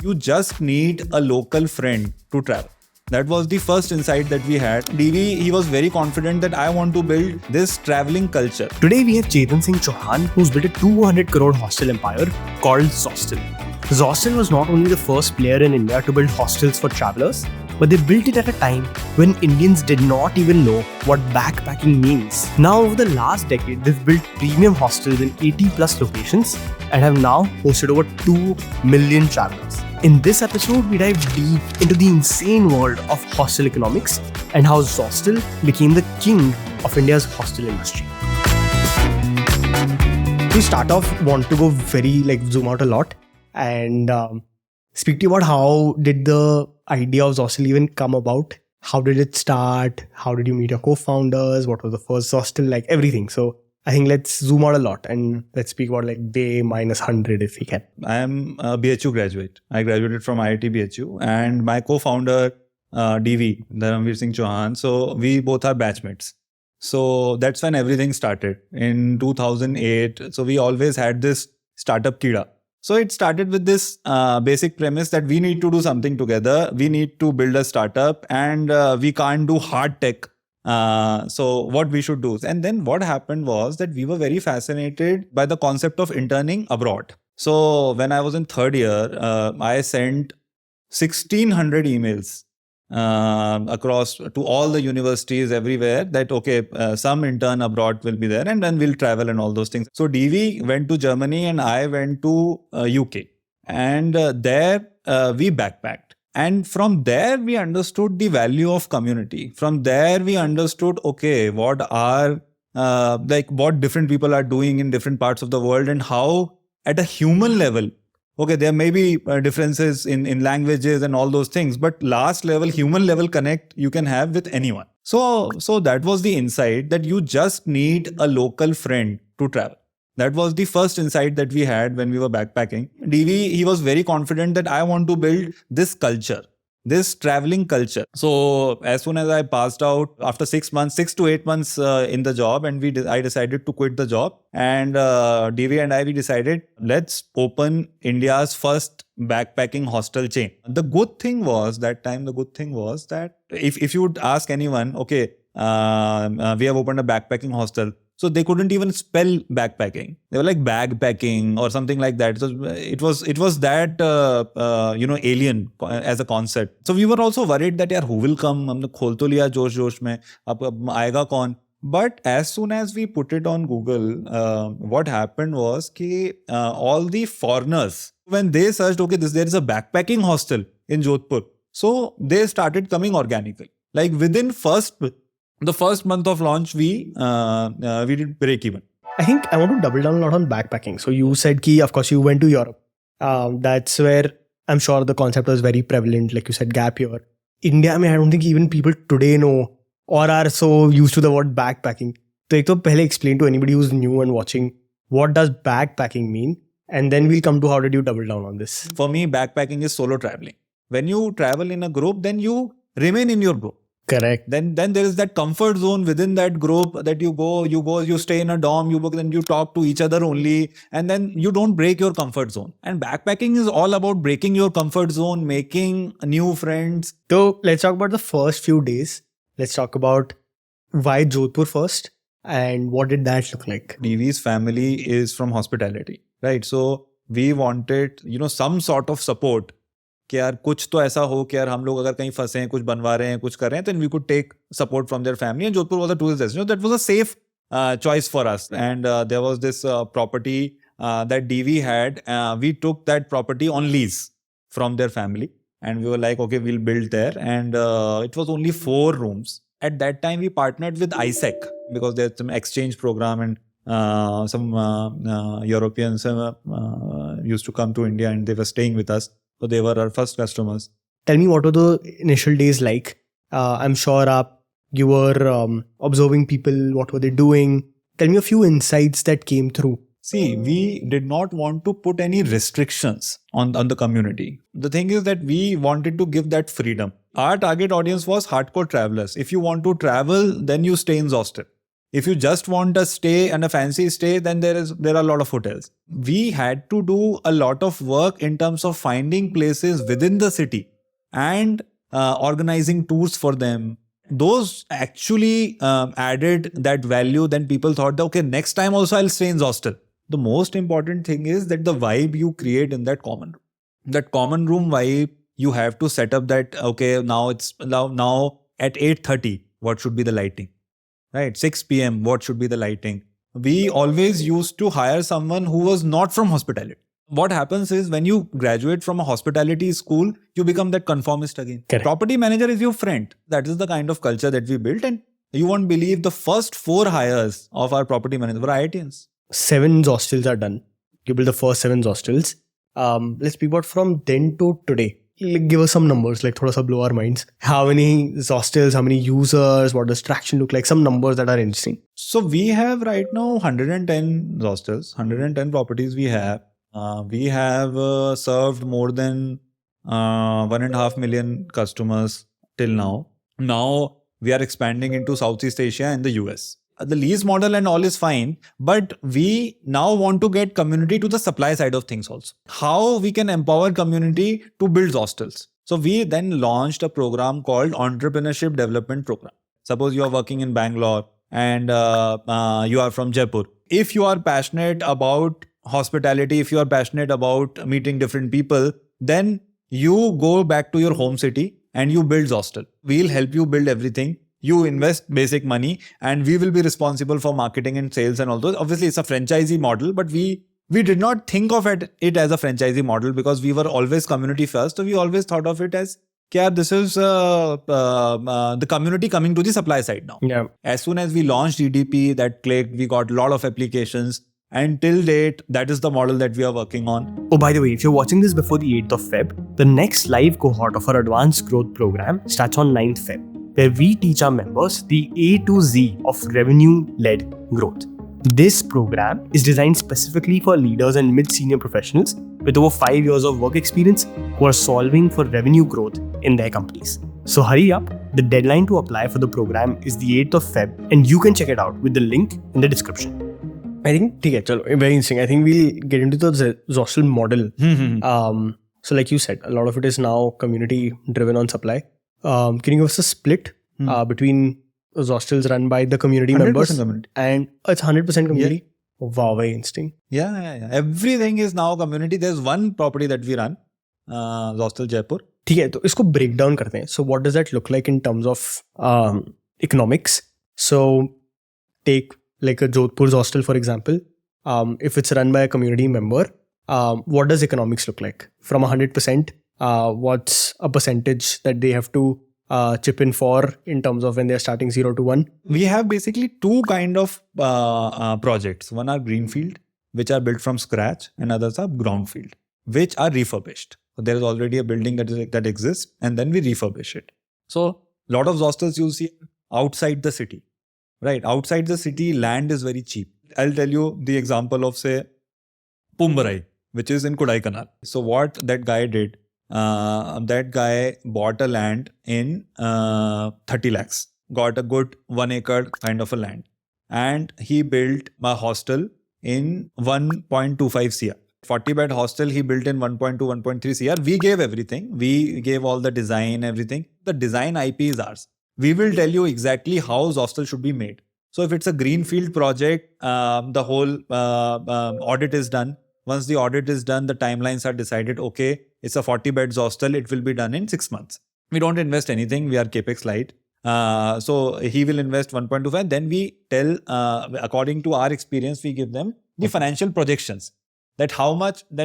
You just need a local friend to travel. That was the first insight that we had. DV, he was very confident that I want to build this traveling culture. Today we have Chetan Singh Chauhan, who's built a 200 crore hostel empire called Zostel. Zostel was not only the first player in India to build hostels for travelers, but they built it at a time when Indians did not even know what backpacking means. Now, over the last decade, they've built premium hostels in 80 plus locations and have now hosted over 2 million travelers. In this episode, we dive deep into the insane world of hostel economics and how Zostel became the king of India's hostel industry. To start off, want to go zoom out a lot and speak to you about how did the idea of Zostel even come about? How did it start? How did you meet your co-founders? What was the first Zostel? Like everything. So I think let's zoom out a lot and let's speak about like day minus 100 if we can. I am a BHU graduate. I graduated from IIT BHU and my co-founder DV, Dharamveer Singh Chauhan. So we both are batchmates. So that's when everything started in 2008. So we always had this startup kida. So it started with this basic premise that we need to do something together. We need to build a startup and we can't do hard tech. So what we should do. And then what happened was that we were very fascinated by the concept of interning abroad. So when I was in third year, I sent 1,600 emails across to all the universities everywhere that, okay, some intern abroad will be there and then we'll travel and all those things. So DV went to Germany and I went to UK and there we backpacked. And from there, we understood the value of community. From there, we understood, okay, what different people are doing in different parts of the world and how at a human level, okay, there may be differences in languages and all those things, but last level, human level connect you can have with anyone. So that was the insight that you just need a local friend to travel. That was the first insight that we had when we were backpacking. DV, he was very confident that I want to build this culture, this traveling culture. So as soon as I passed out after 6 to 8 months in the job and I decided to quit the job and DV and we decided let's open India's first backpacking hostel chain. The good thing was that if you would ask anyone, okay, we have opened a backpacking hostel. So they couldn't even spell backpacking. They were like bagpacking or something like that. So it was that alien as a concept. So we were also worried that who will come? हमने खोल तो लिया जोश में. अब आएगा कौन? But as soon as we put it on Google, what happened was that all the foreigners, when they searched, okay, there is a backpacking hostel in Jodhpur. So they started coming organically. Like within the first month of launch, we did break even. I think I want to double down a lot on backpacking. So you said of course you went to Europe. That's where I'm sure the concept was very prevalent. Like you said, gap year. India, I don't think even people today know or are so used to the word backpacking. So ek to pehle explain to anybody who's new and watching, what does backpacking mean? And then we'll come to how did you double down on this. For me, backpacking is solo traveling. When you travel in a group, then you remain in your group. Correct. Then there is that comfort zone within that group that you stay in a dorm, then you talk to each other only, and then you don't break your comfort zone. And backpacking is all about breaking your comfort zone, making new friends. So let's talk about the first few days. Let's talk about why Jodhpur first and what did that look like? DV's family is from hospitality, right? So we wanted, some sort of support. कि यार कुछ तो ऐसा हो कि यार हम लोग अगर कहीं फंसे हैं, कुछ बनवा रहे हैं, कुछ कर रहे हैं, then we could take support from their family. And Jodhpur was a tourist destination. That was a safe choice for us. And there was this property that DV had. We took that property on lease from their family. And we were like, okay, we'll build there. And it was only 4 rooms. At that time, we partnered with ISEC because there's some exchange program and some Europeans used to come to India and they were staying with us. So they were our first customers. Tell me, what were the initial days like? I'm sure you were observing people. What were they doing? Tell me a few insights that came through. See, we did not want to put any restrictions on the community. The thing is that we wanted to give that freedom. Our target audience was hardcore travelers. If you want to travel, then you stay in Zostel. If you just want a stay and a fancy stay, then there are a lot of hotels. We had to do a lot of work in terms of finding places within the city and organizing tours for them. Those actually added that value. Then people thought, okay, next time also I'll stay in Zostel. The most important thing is that the vibe you create in that common room. That common room vibe, you have to set up that, okay, now at 8:30, what should be the lighting? Right, 6 p.m., what should be the lighting? We always used to hire someone who was not from hospitality. What happens is when you graduate from a hospitality school, you become that conformist again. Correct. Property manager is your friend. That is the kind of culture that we built. And you won't believe the first 4 hires of our property manager were IITians. 7 Zostels are done. You build the first 7 Zostels. Let's speak about from then to today. Like, give us some numbers, like thoda sa blow our minds. How many Zostels, how many users, what does traction look like? Some numbers that are interesting. So we have right now 110 Zostels, 110 properties we have. We have served more than 1.5 million customers till now. Now we are expanding into Southeast Asia and the US. The lease model and all is fine, but we now want to get community to the supply side of things also. How we can empower community to build hostels. So we then launched a program called Entrepreneurship Development Program. Suppose you are working in Bangalore and you are from Jaipur. If you are passionate about hospitality, if you are passionate about meeting different people, then you go back to your home city and you build hostel. We'll help you build everything. You invest basic money and we will be responsible for marketing and sales and all those. Obviously, it's a franchisee model, but we did not think of it as a franchisee model because we were always community first. So we always thought of it as, this is the community coming to the supply side now. Yeah. As soon as we launched EDP, that clicked, we got a lot of applications. And till date, that is the model that we are working on. Oh, by the way, if you're watching this before the 8th of Feb, the next live cohort of our advanced growth program starts on 9th Feb, where we teach our members the A to Z of revenue-led growth. This program is designed specifically for leaders and mid-senior professionals with over 5 years of work experience who are solving for revenue growth in their companies. So hurry up. The deadline to apply for the program is the 8th of Feb, and you can check it out with the link in the description. I think, very interesting. I think we'll get into the Zostel model. So like you said, a lot of it is now community driven on supply. Can you give us a split between Zostels run by the community members? Community. And it's 100% community? Yeah. Wow, very interesting. Yeah. Everything is now community. There's one property that we run, Zostel Jaipur. ठीक है, तो इसको break down करते हैं. So what does that look like in terms of economics? So take like a Jodhpur hostel, for example. If it's run by a community member, what does economics look like? From 100%, what's a percentage that they have to chip in for in terms of when they're starting 0 to 1? We have basically 2 kind of projects. One are greenfield, which are built from scratch, and others are brownfield, which are refurbished. So there is already a building that exists, and then we refurbish it. So a lot of hostels you'll see outside the city. Right, outside the city, land is very cheap. I'll tell you the example of, say, Pumbarai, which is in Kodaikanal. So what that guy did, that guy bought a land in 30 lakhs, got a good 1 acre kind of a land. And he built a hostel in 1.25 CR. 40-bed hostel he built in 1.2, 1.3 CR. We gave everything. We gave all the design, everything. The design IP is ours. We will tell you exactly how Zostel should be made. So if it's a greenfield project, the whole audit is done. Once the audit is done, the timelines are decided. Okay, it's a 40-bed Zostel. It will be done in 6 months. We don't invest anything. We are capex light. So he will invest 1.25. Then we tell, according to our experience, we give them the financial projections. That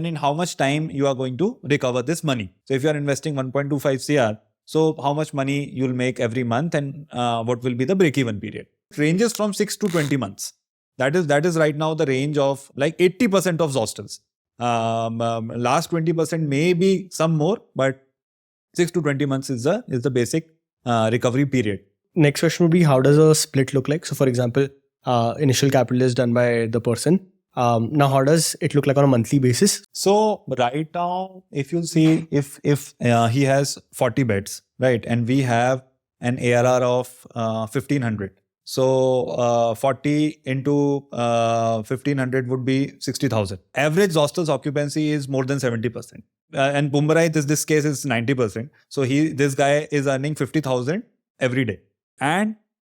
in how much time you are going to recover this money. So if you are investing 1.25 CR, so how much money you'll make every month and what will be the break-even period? It ranges from 6 to 20 months. That is right now the range of like 80% of hostels. Last 20% may be some more, but 6 to 20 months is the basic recovery period. Next question would be, how does a split look like? So for example, initial capital is done by the person. Now, how does it look like on a monthly basis? So right now, if you'll see, if he has 40 beds, right, and we have an ARR of 1,500. So 40 into 1500 would be 60,000. Average Zostel's occupancy is more than 70%. And Mumbai, this case is 90%. So this guy is earning 50,000 every day. And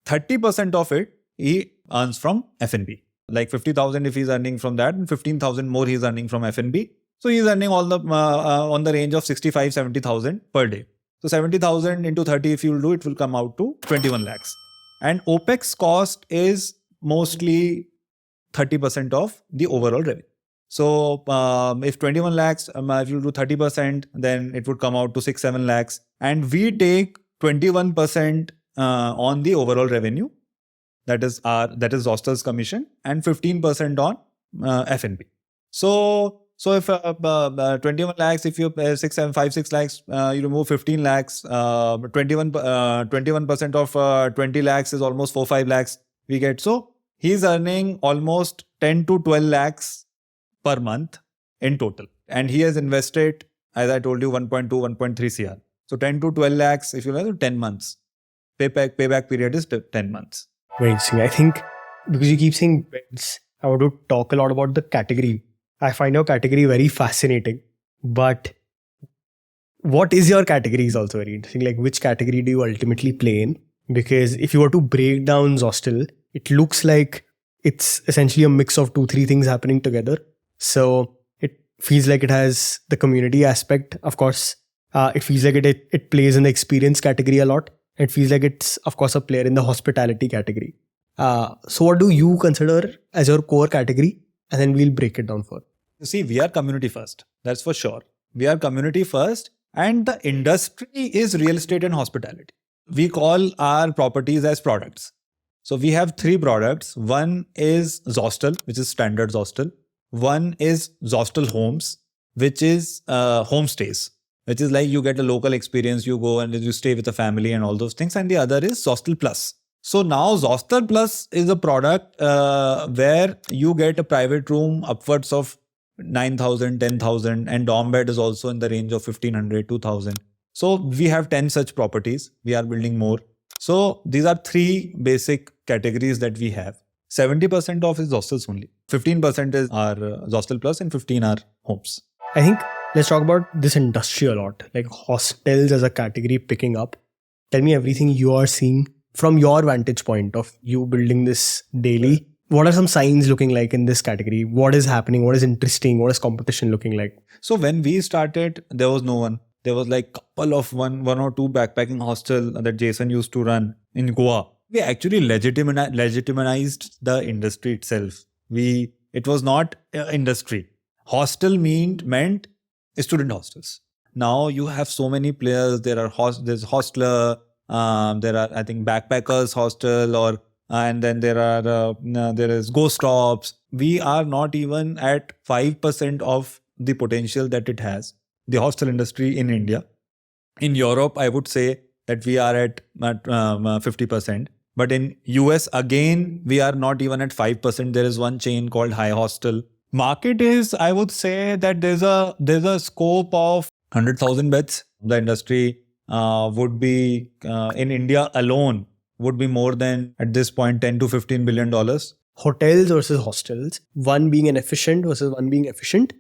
30% of it he earns from F&B. Like 50,000 if he's earning from that, and 15,000 more he's earning from F&B. So he's earning all the on the range of 65, 70,000 per day. So 70,000 into 30, if you do, it will come out to 21 lakhs. And OPEX cost is mostly 30% of the overall revenue. So if 21 lakhs, if you do 30%, then it would come out to 6-7 lakhs. And we take 21% on the overall revenue. That is Zostel's commission, and 15% on F&B. So if 21 lakhs, if you pay 6 lakhs, you remove 15 lakhs, 21% of 20 lakhs is almost 4-5 lakhs we get. So he's earning almost 10 to 12 lakhs per month in total. And he has invested, as I told you, 1.2, 1.3 CR. So 10 to 12 lakhs, if you like, 10 months. Payback period is 10 months. Very interesting. I think because you keep saying beds, I want to talk a lot about the category. I find your category very fascinating. But what is your category is also very interesting. Like, which category do you ultimately play in? Because if you were to break down Zostel, it looks like it's essentially a mix of 2-3 things happening together. So it feels like it has the community aspect. Of course, it feels like it plays in the experience category a lot. It feels like it's, of course, a player in the hospitality category. So what do you consider as your core category? And then we'll break it down further. You see, we are community first. That's for sure. We are community first. And the industry is real estate and hospitality. We call our properties as products. So we have 3 products. One is Zostel, which is standard Zostel. One is Zostel Homes, which is homestays, which is like you get a local experience, you go and you stay with a family and all those things. And the other is Zostel Plus. So now Zostel Plus is a product where you get a private room upwards of 9,000, 10,000, and dorm bed is also in the range of 1,500, 2,000. So we have 10 such properties. We are building more. So these are 3 basic categories that we have. 70% of is Zostels only. 15% is our Zostel Plus and 15 are homes. I think let's talk about this industry a lot, like hostels as a category picking up. Tell me everything you are seeing from your vantage point of you building this daily. What are some signs looking like in this category? What is happening? What is interesting? What is competition looking like? So when we started, there was no one. There was like couple of one or two backpacking hostel that Jason used to run in Goa. We actually legitimized the industry itself. It was not industry. Hostel meant student hostels. Now you have so many players. There's Hostler. There are, I think, Backpackers Hostel, and then there is Ghost Stops. We are not even at 5% of the potential that it has, the hostel industry in India. In Europe, I would say that we are at 50%. But in US, again, we are not even at 5%. There is one chain called High Hostel. Market is, I would say that there's a scope of 100,000 beds. The industry would be, in India alone, would be more than, at this point, $10 to $15 billion. Hotels versus hostels, one being inefficient versus one being efficient.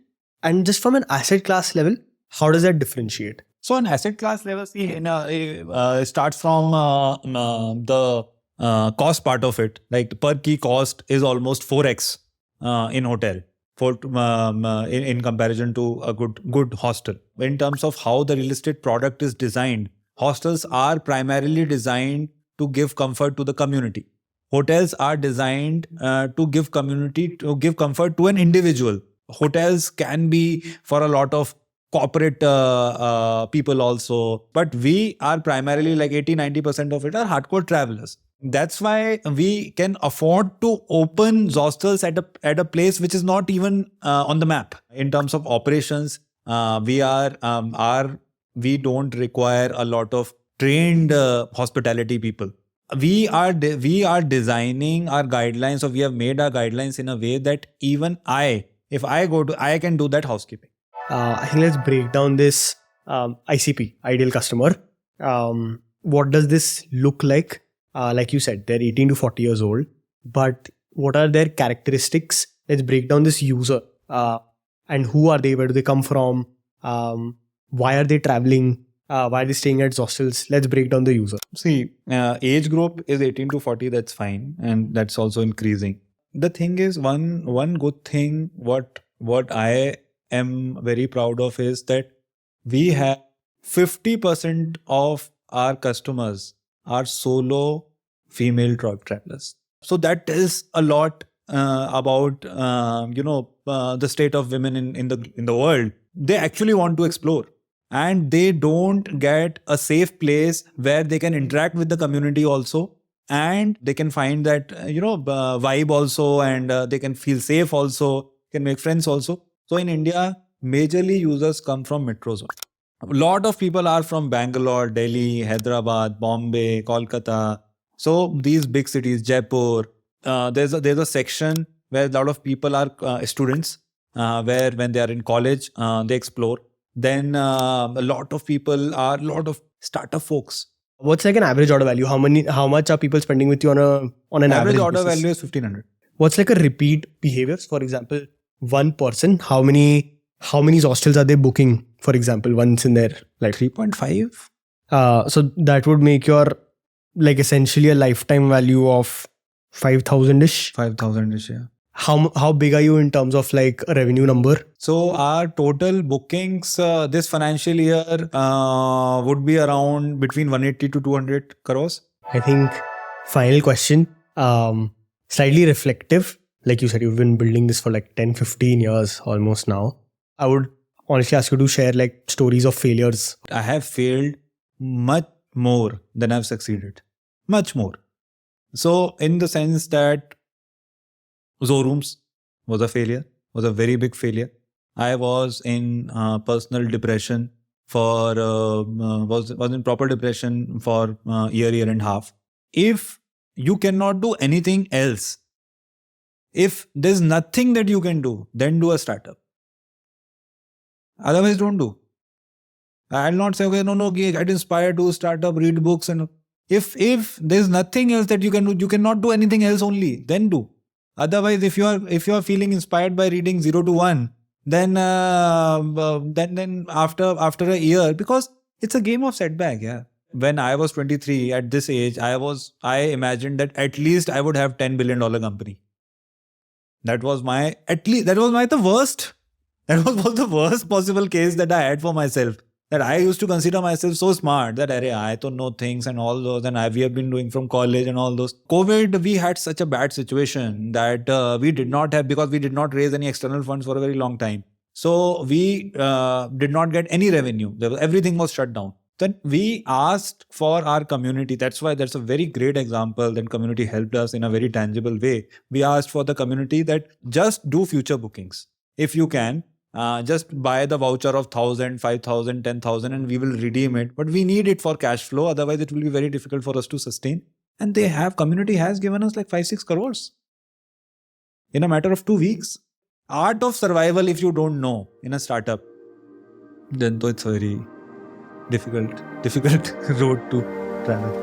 And just from an asset class level, how does that differentiate? So an asset class level, it starts from the cost part of it. Like the per key cost is almost 4x in hotel in comparison to a good hostel. In terms of how the real estate product is designed, hostels are primarily designed to give comfort to the community. Hotels are designed to give comfort to an individual. Hotels can be for a lot of corporate people also, but we are primarily like 80-90% of it are hardcore travelers. That's why we can afford to open Zostels at a place which is not even on the map. In terms of operations, we don't require a lot of trained hospitality people. We are designing our guidelines, or we have made our guidelines in a way that even if I can do that housekeeping. I think let's break down this ICP, ideal customer. What does this look like? like you said, they're 18 to 40 years old. But what are their characteristics? Let's break down this user. And who are they? Where do they come from? Why are they traveling? Why are they staying at hostels? Let's break down the user. See, age group is 18 to 40. That's fine, and that's also increasing. The thing is, one good thing what I am very proud of is that we have 50% of our customers are solo female travelers. So that tells a lot about the state of women in the world. They actually want to explore, and they don't get a safe place where they can interact with the community also, and they can find that vibe also, and they can feel safe also, can make friends also. So in India, majorly users come from metro zone. A lot of people are from Bangalore, Delhi, Hyderabad, Bombay, Kolkata. So these big cities, Jaipur, there's a section where a lot of people are students, where when they are in college, they explore. Then a lot of people are a lot of startup folks. What's like an average order value? How much are people spending with you on an average order basis? value is 1,500. What's like a repeat behaviors? For example, one person, how many hostels are they booking? For example, once in their like 3.5. So that would make your like essentially a lifetime value of 5,000-ish. 5,000-ish, yeah. How big are you in terms of like a revenue number? So our total bookings this financial year would be around between 180 to 200 crores. I think final question, slightly reflective. Like you said, you've been building this for like 10, 15 years almost now. I would honestly ask you to share like stories of failures. I have failed much more than I've succeeded. Much more. So in the sense that Zorooms was a failure, was a very big failure. I was in personal depression for, was in proper depression for year and a half. If you cannot do anything else, if there's nothing that you can do, then do a startup. Otherwise, don't do. I'll not say, okay, no, get inspired, do startup, read books. And if there's nothing else that you can do, you cannot do anything else only, then do. Otherwise, if you are feeling inspired by reading 0 to 1, then after a year, because it's a game of setback, yeah. When I was 23 at this age, I imagined that at least I would have $10 billion company. That was the worst possible case that I had for myself. That I used to consider myself so smart that I don't know things and all those, and we have been doing from college and all those. COVID, we had such a bad situation that we did not have, because we did not raise any external funds for a very long time. So we did not get any revenue. Everything was shut down. Then we asked for our community. That's why that's a very great example. Then community helped us in a very tangible way. We asked for the community that just do future bookings. If you can, just buy the voucher of 1,000, 5,000, 10,000 and we will redeem it. But we need it for cash flow. Otherwise, it will be very difficult for us to sustain. And community has given us like 5-6 crores in a matter of 2 weeks. Art of survival, if you don't know in a startup, then it's a very difficult road to travel.